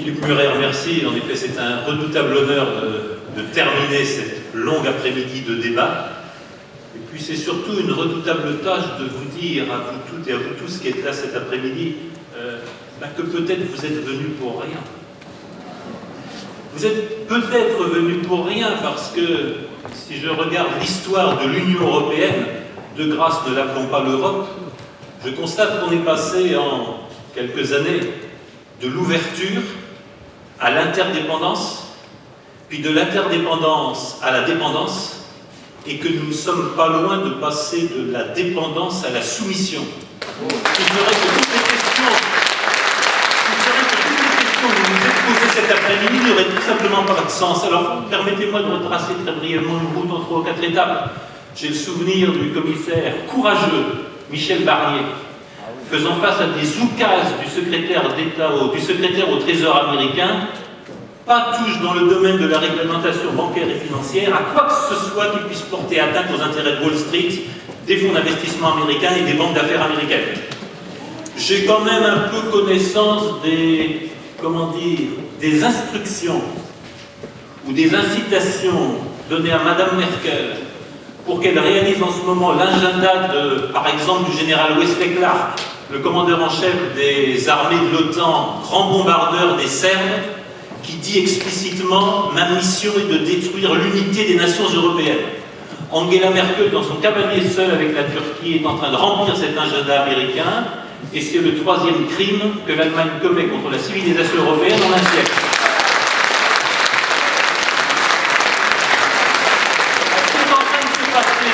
Philippe Muret, merci. En effet, c'est un redoutable honneur de terminer cette longue après-midi de débat. Et puis c'est surtout une redoutable tâche de vous dire à vous toutes et à vous tous qui êtes là cet après-midi que peut-être vous êtes venus pour rien. Vous êtes peut-être venus pour rien parce que si je regarde l'histoire de l'Union européenne, de grâce ne l'appelons pas l'Europe, je constate qu'on est passé en quelques années de l'ouverture à l'interdépendance, puis de l'interdépendance à la dépendance, et que nous ne sommes pas loin de passer de la dépendance à la soumission. Ce serait que toutes les questions que vous nous êtes posées cet après-midi n'auraient tout simplement pas de sens. Alors, permettez-moi de retracer très brièvement une route en 3 ou 4 étapes. J'ai le souvenir du commissaire courageux, Michel Barnier, faisant face à des oukases du secrétaire d'État, du secrétaire au Trésor américain, pas touche dans le domaine de la réglementation bancaire et financière à quoi que ce soit qui puisse porter atteinte aux intérêts de Wall Street, des fonds d'investissement américains et des banques d'affaires américaines. J'ai quand même un peu connaissance des, des instructions ou des incitations données à Madame Merkel pour qu'elle réalise en ce moment l'agenda, par exemple, du général Wesley Clark, le commandeur en chef des armées de l'OTAN, grand bombardeur des Serbes, qui dit explicitement « Ma mission est de détruire l'unité des nations européennes ». Angela Merkel, dans son cavalier seul avec la Turquie, est en train de remplir cet agenda américain, et c'est le 3e crime que l'Allemagne commet contre la civilisation européenne en un siècle. C'est en train de se passer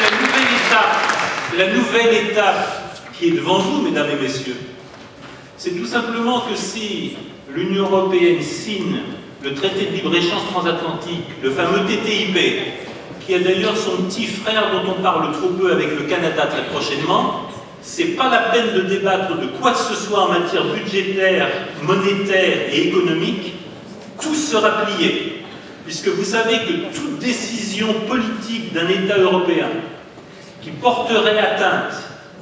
la nouvelle étape qui est devant vous, mesdames et messieurs. C'est tout simplement que si l'Union européenne signe le traité de libre-échange transatlantique, le fameux TTIP, qui a d'ailleurs son petit frère dont on parle trop peu avec le Canada très prochainement, c'est pas la peine de débattre de quoi que ce soit en matière budgétaire, monétaire et économique, tout sera plié. Puisque vous savez que toute décision politique d'un État européen qui porterait atteinte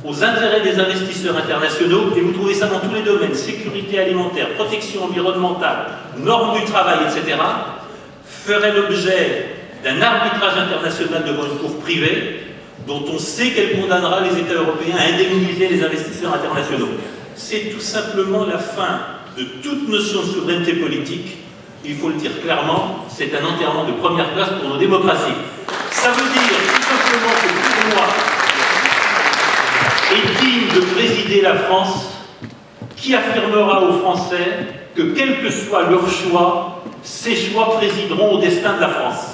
aux intérêts des investisseurs internationaux, et vous trouvez ça dans tous les domaines, sécurité alimentaire, protection environnementale, normes du travail, etc., ferait l'objet d'un arbitrage international devant une cour privée, dont on sait qu'elle condamnera les États européens à indemniser les investisseurs internationaux. C'est tout simplement la fin de toute notion de souveraineté politique. Il faut le dire clairement, c'est un enterrement de première classe pour nos démocraties. Ça veut dire tout simplement que pour moi, est digne de présider la France, qui affirmera aux Français que quel que soit leur choix, ces choix présideront au destin de la France.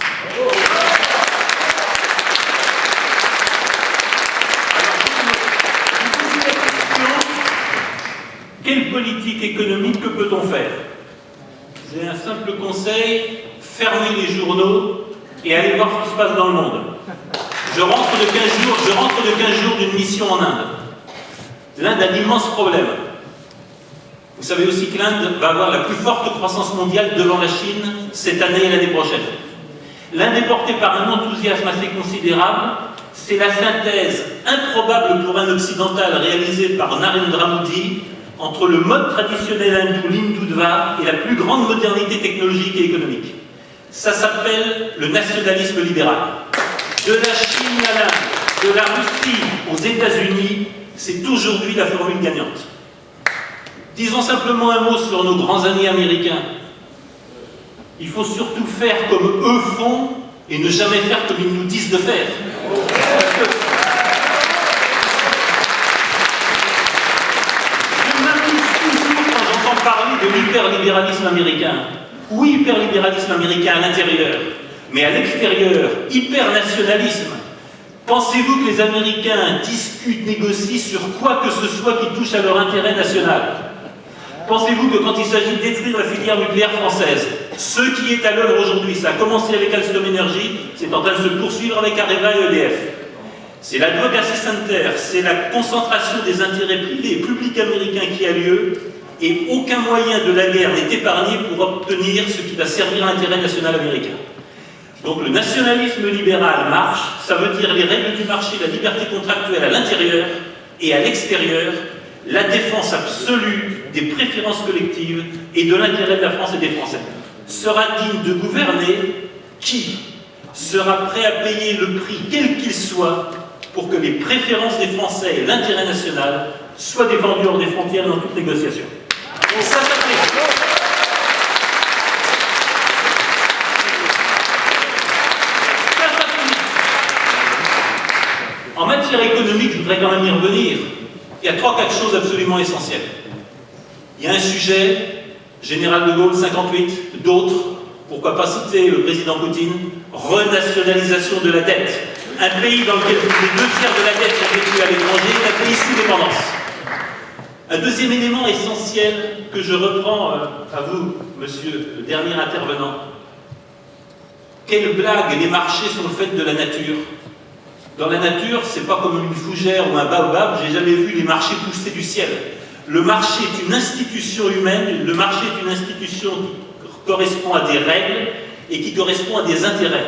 Quelle politique économique, que peut-on faire? J'ai un simple conseil, fermez les journaux et allez voir ce qui se passe dans le monde. Je rentre de 15 jours d'une mission en Inde. L'Inde a d'immenses problèmes. Vous savez aussi que l'Inde va avoir la plus forte croissance mondiale devant la Chine cette année et l'année prochaine. L'Inde est portée par un enthousiasme assez considérable. C'est la synthèse improbable pour un occidental réalisée par Narendra Modi entre le mode traditionnel hindou, l'hindutva, et la plus grande modernité technologique et économique. Ça s'appelle le nationalisme libéral. De la Chine à l'Inde, de la Russie aux États-Unis, c'est aujourd'hui la formule gagnante. Disons simplement un mot sur nos grands amis américains. Il faut surtout faire comme eux font et ne jamais faire comme ils nous disent de faire. Je m'amuse toujours quand j'entends parler de l'hyperlibéralisme américain. Oui, hyperlibéralisme américain à l'intérieur, mais à l'extérieur, hyper-nationalisme. Pensez-vous que les Américains discutent, négocient sur quoi que ce soit qui touche à leur intérêt national? Pensez-vous que quand il s'agit de détruire la filière nucléaire française, ce qui est à l'œuvre aujourd'hui, ça a commencé avec Alstom Energy, c'est en train de se poursuivre avec Areva et EDF. C'est l'advocacy center, c'est la concentration des intérêts privés et publics américains qui a lieu, et aucun moyen de la guerre n'est épargné pour obtenir ce qui va servir l'intérêt national américain. Donc le nationalisme libéral marche, ça veut dire les règles du marché, la liberté contractuelle à l'intérieur et à l'extérieur, la défense absolue des préférences collectives et de l'intérêt de la France et des Français. Sera digne de gouverner qui sera prêt à payer le prix, quel qu'il soit, pour que les préférences des Français et l'intérêt national soient défendus hors des frontières dans toute négociation. Ça s'appelle. En matière économique, je voudrais quand même y revenir. Il y a 3-4 choses absolument essentielles. Il y a un sujet, Général de Gaulle 58, d'autres, pourquoi pas citer le président Poutine, renationalisation de la dette. Un pays dans lequel plus des 2 tiers de la dette sont vécus à l'étranger est un pays sous dépendance. Un deuxième élément essentiel que je reprends à vous, monsieur le dernier intervenant. Quelle blague, les marchés sont le fait de la nature. Dans la nature, c'est pas comme une fougère ou un baobab, j'ai jamais vu les marchés pousser du ciel. Le marché est une institution humaine, le marché est une institution qui correspond à des règles et qui correspond à des intérêts.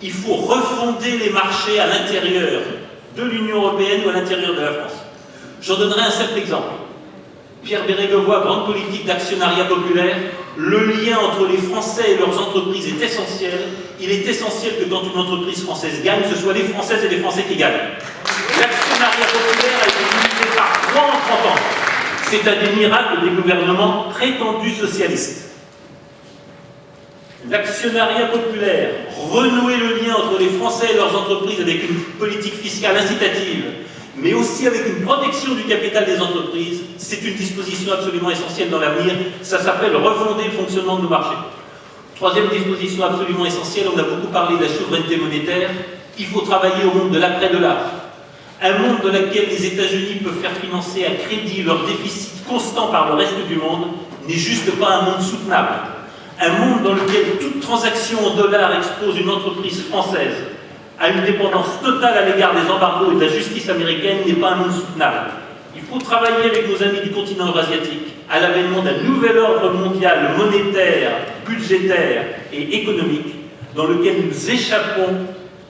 Il faut refonder les marchés à l'intérieur de l'Union européenne ou à l'intérieur de la France. J'en donnerai un simple exemple. Pierre Bérégovoy, grande politique d'actionnariat populaire, le lien entre les Français et leurs entreprises est essentiel. Il est essentiel que quand une entreprise française gagne, ce soit les Françaises et les Français qui gagnent. L'actionnariat populaire a été multiplié par 3 en 30 ans. C'est un des miracles des gouvernements prétendus socialistes. L'actionnariat populaire, renouer le lien entre les Français et leurs entreprises avec une politique fiscale incitative, mais aussi avec une protection du capital des entreprises, c'est une disposition absolument essentielle dans l'avenir. Ça s'appelle refonder le fonctionnement de nos marchés. Troisième disposition absolument essentielle, on a beaucoup parlé de la souveraineté monétaire. Il faut travailler au monde de l'après-dollar. Un monde dans lequel les États-Unis peuvent faire financer à crédit leur déficit constant par le reste du monde n'est juste pas un monde soutenable. Un monde dans lequel toute transaction en dollars expose une entreprise française à une dépendance totale à l'égard des embargos et de la justice américaine n'est pas un monde soutenable. Il faut travailler avec nos amis du continent eurasiatique à l'avènement d'un nouvel ordre mondial monétaire, budgétaire et économique dans lequel nous échappons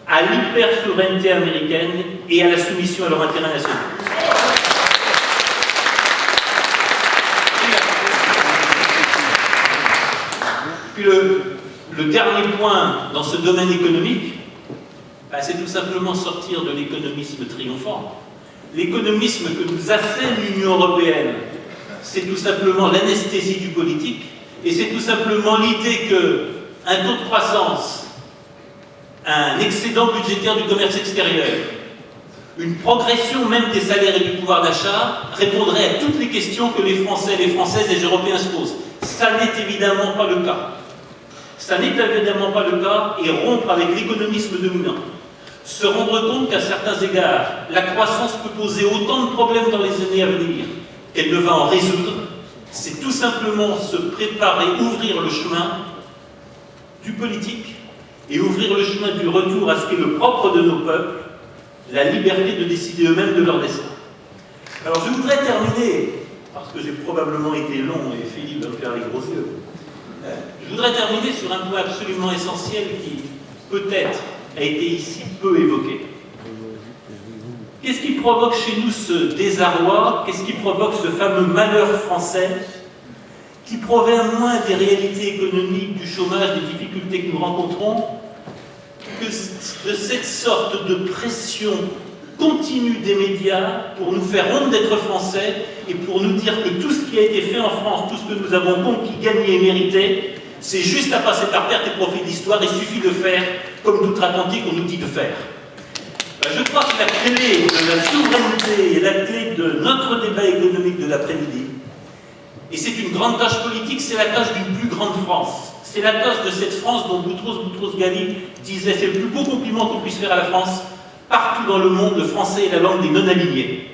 à l'hyper-souveraineté américaine et à la soumission à leurs intérêts nationaux. Puis le dernier point dans ce domaine économique, c'est tout simplement sortir de l'économisme triomphant. L'économisme que nous assène l'Union européenne, c'est tout simplement l'anesthésie du politique, et c'est tout simplement l'idée qu'un taux de croissance, un excédent budgétaire du commerce extérieur, une progression même des salaires et du pouvoir d'achat répondrait à toutes les questions que les Français, les Françaises et les Européens se posent. Ça n'est évidemment pas le cas. Ça n'est évidemment pas le cas, et rompre avec l'économisme dominant. Se rendre compte qu'à certains égards, la croissance peut poser autant de problèmes dans les années à venir qu'elle ne va en résoudre, c'est tout simplement se préparer, ouvrir le chemin du politique et ouvrir le chemin du retour à ce qui est le propre de nos peuples, la liberté de décider eux-mêmes de leur destin. Alors je voudrais terminer, parce que j'ai probablement été long et Philippe va me faire les gros yeux, je voudrais terminer sur un point absolument essentiel qui, peut-être, a été ici peu évoqué. Qu'est-ce qui provoque chez nous ce désarroi? Qu'est-ce qui provoque ce fameux malheur français qui provient moins des réalités économiques, du chômage, des difficultés que nous rencontrons, que de cette sorte de pression continue des médias pour nous faire honte d'être français et pour nous dire que tout ce qui a été fait en France, tout ce que nous avons conquis, gagné et mérité, c'est juste à passer par perte et profit d'histoire, il suffit de faire comme d'outre-Atlantique on nous dit de faire. Je crois que la clé de la souveraineté et la clé de notre débat économique de l'après-midi, et c'est une grande tâche politique, c'est la tâche d'une plus grande France. C'est la tâche de cette France dont Boutros-Ghali disait c'est le plus beau compliment qu'on puisse faire à la France. Partout dans le monde, le français est la langue des non-alignés.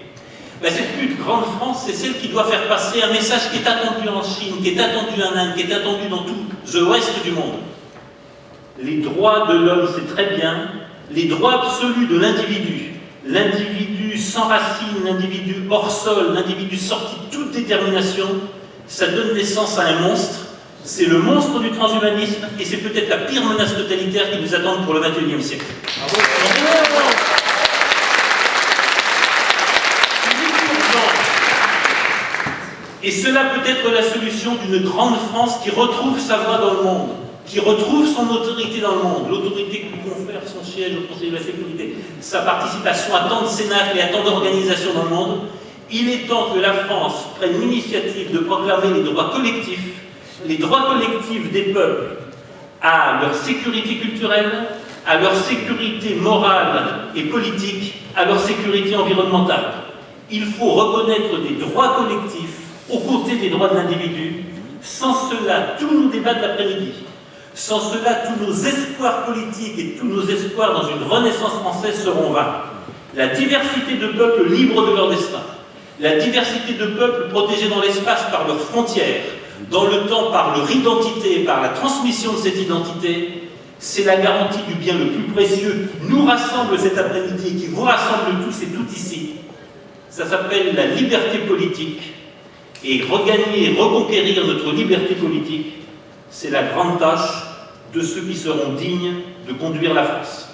Cette plus grande France, c'est celle qui doit faire passer un message qui est attendu en Chine, qui est attendu en Inde, qui est attendu dans tout le reste du monde. Les droits de l'homme, c'est très bien. Les droits absolus de l'individu. L'individu sans racine, l'individu hors sol, l'individu sorti de toute détermination, ça donne naissance à un monstre. C'est le monstre du transhumanisme et c'est peut-être la pire menace totalitaire qui nous attend pour le XXIe siècle. Et cela peut être la solution d'une grande France qui retrouve sa voix dans le monde, qui retrouve son autorité dans le monde, l'autorité que lui confère son siège au Conseil de la Sécurité, sa participation à tant de cénacles et à tant d'organisations dans le monde. Il est temps que la France prenne l'initiative de proclamer les droits collectifs des peuples à leur sécurité culturelle, à leur sécurité morale et politique, à leur sécurité environnementale. Il faut reconnaître des droits collectifs aux côtés des droits de l'individu. Sans cela, tous nos débats de l'après-midi, sans cela, tous nos espoirs politiques et tous nos espoirs dans une renaissance française seront vains. La diversité de peuples libres de leur destin, la diversité de peuples protégés dans l'espace par leurs frontières, dans le temps par leur identité et par la transmission de cette identité, c'est la garantie du bien le plus précieux qui nous rassemble cet après-midi et qui vous rassemble tous et toutes ici. Ça s'appelle la liberté politique. Et regagner, reconquérir notre liberté politique, c'est la grande tâche de ceux qui seront dignes de conduire la France.